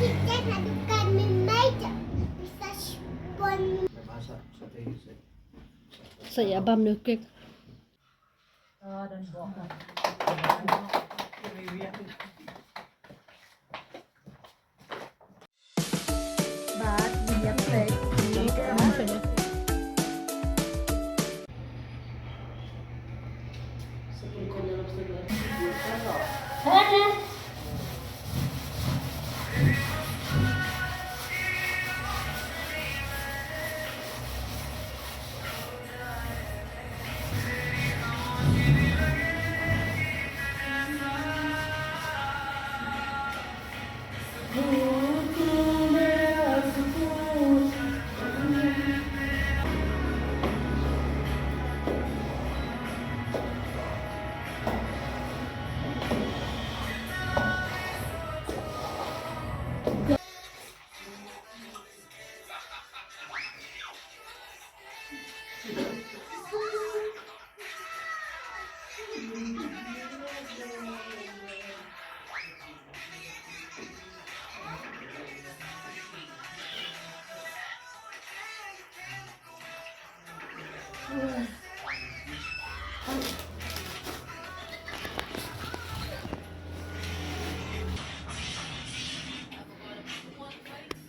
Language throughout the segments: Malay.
Kita hadukan meja bisa spon. Saya abam nước kịch. Bát biếc đấy.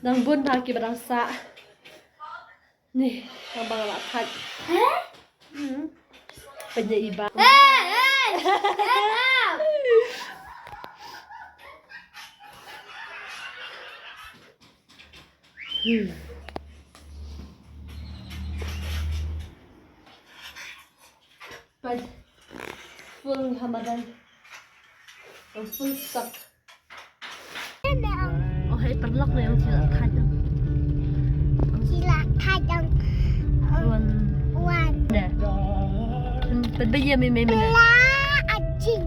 Đang buôn thang kì bà đang xạ. Nè, đang bằng lạ thật. Bây giờ bà. But full Hamadan. Full stuck. Oh, hey, perlok na yung silakan. Silakan Wan. wan. Nè. Bây giờ mình Pela ajing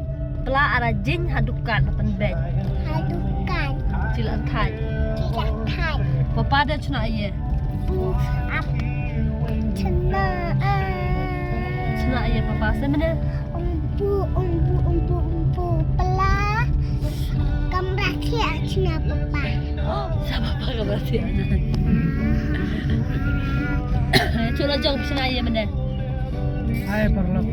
pela arajin hadukan pen bed. hadukan Silakan. silakan. Papa ada cuna iya. Up cena Cuna iya papa semene. umbu pela kamraki cina papa. Sama apa ka berarti anak. Cuna jong cuna iya mene. Ay parlok.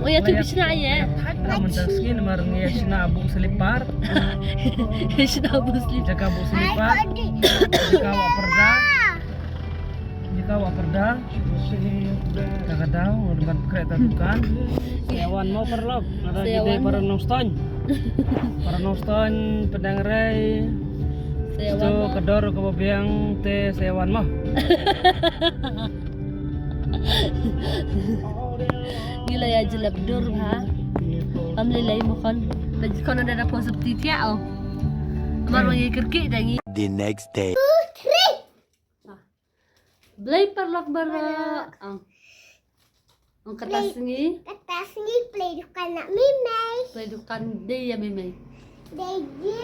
Oh ya tu cuna iya. Namun taskin marang ya sinabong selipar. Sudah muslim. Jaga bu selipar. Jika wa perda. Jika wa perda. Jaga daw depan kereta bukan. Sewan mau perlok. Ada Sewan. gede para noston. Para noston pedang ray. Sewan Itu mo. kedor ke babiang te sewan mo. Gila ya jelek dur ha. Am lelai mo kon. Lagi kon ada po seperti dia oh. Baru yang kerki dangi. The next day. Blay perlok bara. Ang katas ni Atas ni play dukan nak mimai. play dukan day ya memang. Deji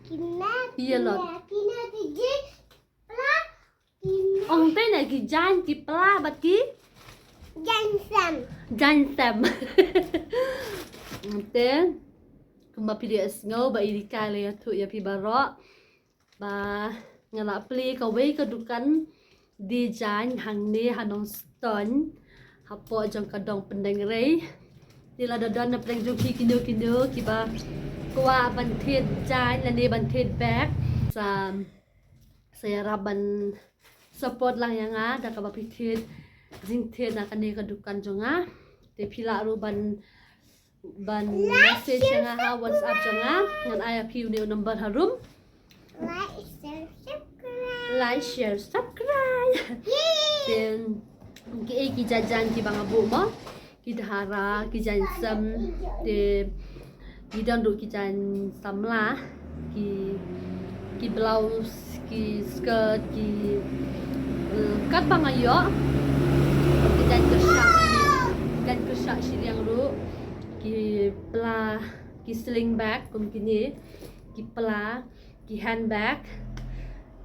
kina. Iya, Lord. Kina deji pela kina Ong tay na ki jan ki pla bat ki jansam. jan sam. Ante kumba PDS ngau ba irika le tu ya pi baro. Ba ngala pli ka wei ka dukan di jan hang ni hanong ston. Hapo jong ka dong pendeng rei. Dila dodon na pendeng jong ki kindo ki ba kuwa ban thiet jan la ni ban thiet back sa saya raban support lang yang ada ka bapikit jing thiet na kani ka dukan jonga te pila ru ban message yang ha WhatsApp jonga ngan aya piu ni number harum Like, like share share, subscribe. subscribe then ki jajan ki bang abu mo ki dhara ki jansam te ki dandu ki jan samla ki blouse ki skirt ki kat bang ayo ki jan kersak siliang ru ki pla ki sling bag kum kini ki pla ki handbag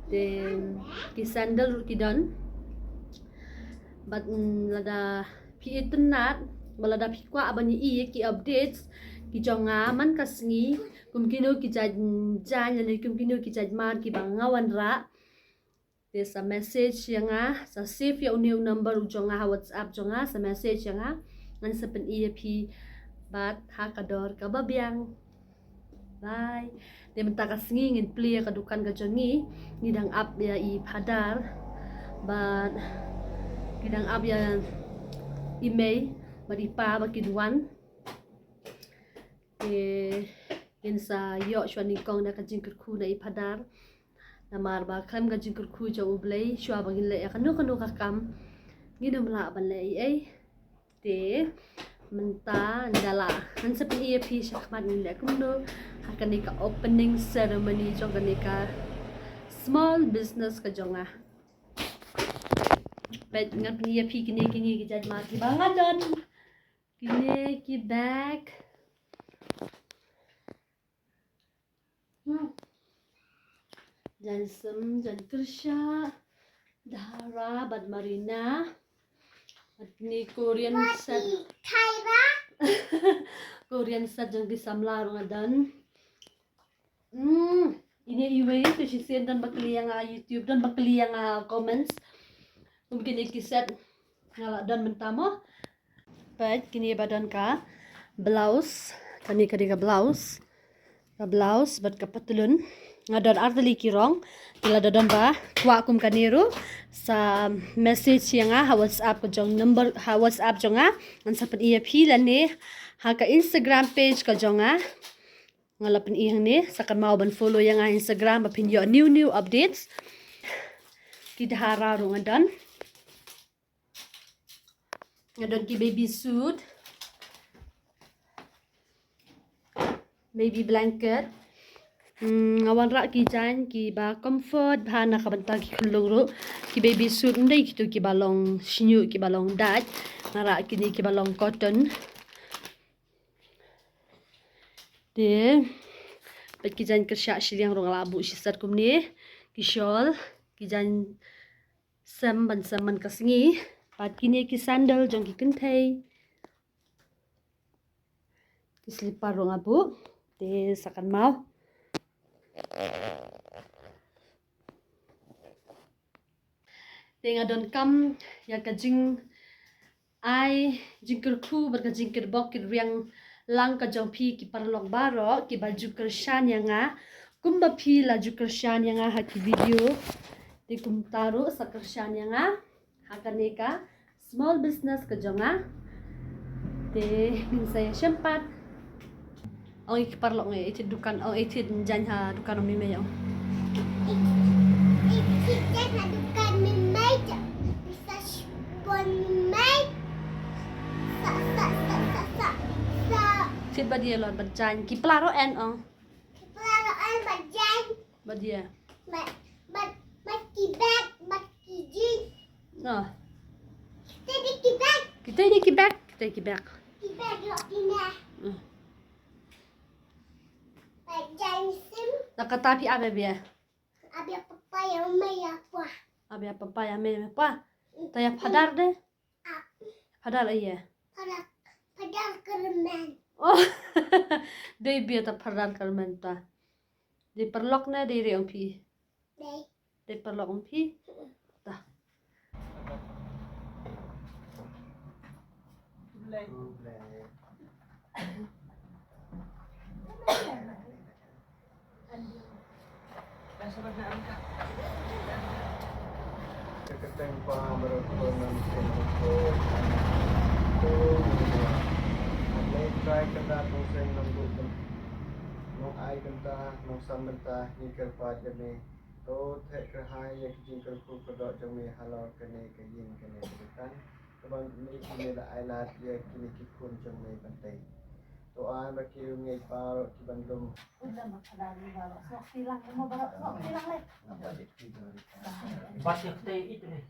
then ki sandal ru ki don but lada pi itunat balada pikwa abani ki updates ki jonga man kasngi kumkino ki jan yani kumkino ki mar ki bangawan ra there's a message yanga sa save ya new number jonga WhatsApp jonga sa message yanga ngan sa pen pi bat hakador kababiang bye de menta kasngi ngin play kadukan ka jongi ngidang up ya I padar but ngidang up ya email maripa bakidwan in sa yo shwani kong na kajing kurku na ipadar na marba kam kajing kurku jo ublay shwa bagin le kanu kakam nginum la ban le ai te menta ndala han sa pi shakmat ni le kumno hakanika opening ceremony jo kanika small business ka jonga bet ngat pi kini ki jaj ma ki bangadon kini ki back Jansem, Jan Krisha, Dahara, Bad Marina, ni Korean set, Tyra. Korean set jang disamla rungadan. Ini iwe tu si sen dan bakli yang YouTube dan bakli yang comments. Mungkin iki set ngala dan mentamo. Baik, kini badan ka blouse, kani kadika blouse. Ka blouse bat kapatulun ngadon ardali kirong tila dodon ba kwa kum kaniru sa message yang WhatsApp ko jong number WhatsApp jonga an sapat iya pila ni ha ka Instagram page ka jonga ngalapan ihang ni sakan mau ban follow yang Instagram apin yo new updates kidhara rong ngadon ki baby suit baby blanket ngawan ra ki jan ki ba comfort bha na kabanta ki khulung ru ki baby suit ndai ki tu ki balong shinyu ki balong daj ngara ki ni ki balong cotton de bet ki jan kersha shiliang rong labu shisat kumni ki shawl ki jan sam ban saman kasngi pat ki ni ki sandal jong ki kenthai ki slipper rong abu de sakan mau Tenga don kam ya kajing ai jingker khu ber kajing bok ki riang lang ka jong phi ki parlok baro ki baju kershan yanga kumba phi la ju kershan yanga ha ki video de kum taru sa kershan yanga hakaneka small business ka jonga de min saya sempat ang ikiparlok ngay iti dukan ang iti dyan ha dukan ng mimayaw Kita hadukan mimay. Bisa spon mimay. Sa. sit ba dia lor badjan ki plaro en ang Kepelaraan bajan. ba dia Kibak. Kijin. no Tadi kibak. kita ini kibak Kibak lo kina. Bajan sim. nakatapi abe bia Abi papaya may apa. abe apa ya me pa taya padar de padar iya Padal kermen. oh de bia ta padar kalmenta de perlok na de re ong pi Dai. de perlok ong pi ta Keteng pamberkunan singko to try kanda tong sing nang nong ai kanda nong samanta ni kerpa jame to the kerhai yak jing kerku kedok jame halor kene kayin kene kan kabang ni kini la ai lat ye kini kikun jame pantai to an ba ki ngai pa ki bandum udah makadar ni baro sok silang mo baro sok silang le Batik teh itu nih.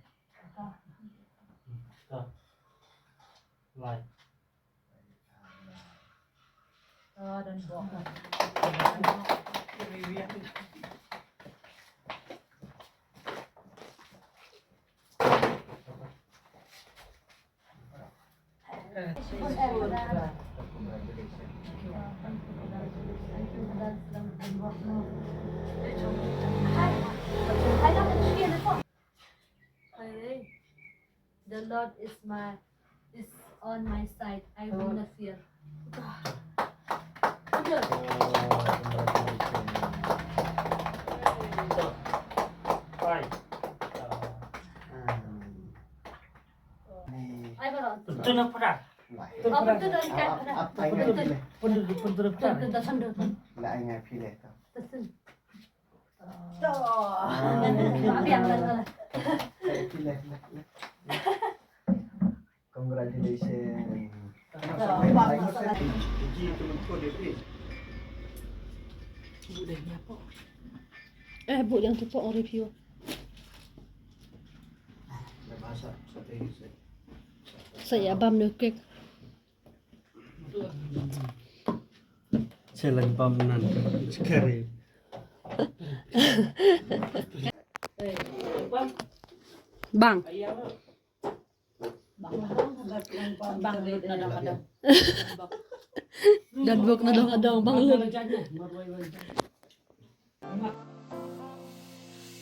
Like. dan buang Lord is on my side. I will not fear. Good. Bye. Ay Barot. Ito na pala. Oh, betul dah ikan. Apa yang pilih? Pundur Betul betul sandal. Lah yang pilih tu. Betul. Oh. Abi yang mana? Pilih. Congratulations. Bu yang tepuk orang review. Saya abam nekek. Jalan pamenan sekali. Bang. Bang kadang-kadang. Dan buat kadang-kadang bang lu.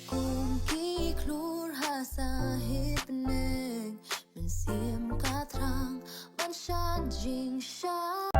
Kung kiklur ha sa hipneng men sim katrang man shan jing sha